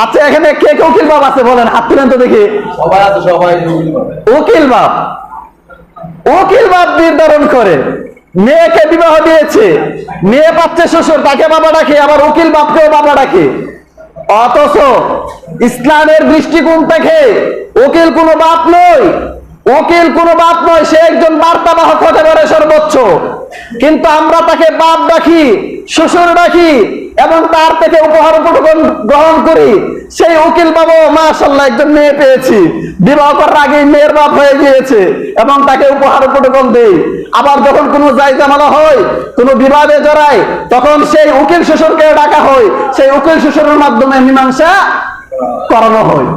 আচ্ছা, এখানে কে কে উকিল বাপ আছে বলেন, হাত তুলেন তো দেখি। সবাই আছে, সবাই উকিল বাপ। উকিল বাপ নির্ধারণ করে মেয়েকে বিবাহ দিয়েছে, মেয়ে পাচ্ছে শ্বশুর, তাকে বাবা ডাকে, আবার উকিল বাপকেও বাবা ডাকে। অথচ ইসলামের দৃষ্টিকোণ থেকে উকিল কোনো বাপ নয়, উকিল কোনো বাপ নয়, সে একজন বার্তাবাহক হতে পারে সর্বোচ্চ, কিন্তু আমরা তাকে বাপ ডাকি, শ্বশুর ডাকি এবং তার থেকে উপহার উপঢৌকন গ্রহণ করি। সেই উকিল বাবু মাশাআল্লাহ একজন মেয়ে পেয়েছি, বিবাহ করার আগেই মেয়ের বাপ হয়ে গিয়েছে এবং তাকে উপহার উপঢৌকন দেই। আবার যখন কোনো জায়জামালা হয়, কোনো বিবাদে জড়ায়, তখন সেই উকিল শ্বশুরকে ডাকা হয়, সেই উকিল শ্বশুরের মাধ্যমে মীমাংসা করানো হয়।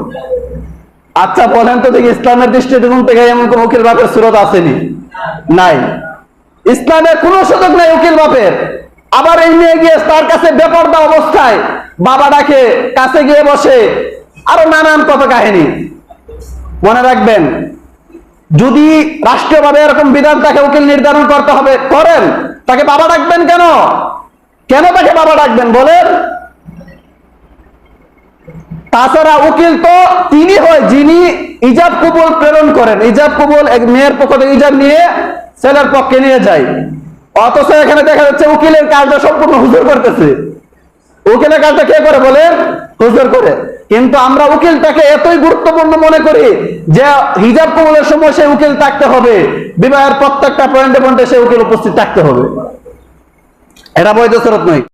আচ্ছা বলেন তো দেখি, ইসলামের দৃষ্টিকোণ থেকে এমন কোন উকিল বাপের সুরত আসেনি? নাই। ইসলামের কোনো সুযোগ নাই উকিল বাপের। আবার এই মেয়ে গিয়ে তার কাছে বেপরদা অবস্থায় বাবা ডাকে, কাছে গিয়ে বসে, আরো নানান কত কাহিনী। মনে রাখবেন, যদি রাষ্ট্রীয়ভাবে এরকম বিধান তাকে উকিল নির্ধারণ করতে হবে, করেন, তাকে বাবা ডাকবেন কেন? কেন তাকে বাবা ডাকবেন বলেন? তাছাড়া উকিল তো তিনি হয় যিনি ইজাব কবুল প্রেরণ করেন। ইজাব কবুল এক মেয়ের পক্ষ থেকে ইজাব নিয়ে ছেলের পক্ষে নিয়ে যায়। অথচ এখানে দেখা যাচ্ছে উকিলের কাজটা সম্পূর্ণ হুজুর করতেছে। উকিলের কাজটা কে করে বলেন? হুজুর করে। কিন্তু আমরা উকিলটাকে এতই গুরুত্বপূর্ণ মনে করি যে হিজাব কবুলের সময় সেই উকিল থাকতে হবে, বিবাহের প্রত্যেকটা পয়েন্টে পয়েন্টে সেই উকিল উপস্থিত থাকতে হবে। এটা বৈধ শরত নয়।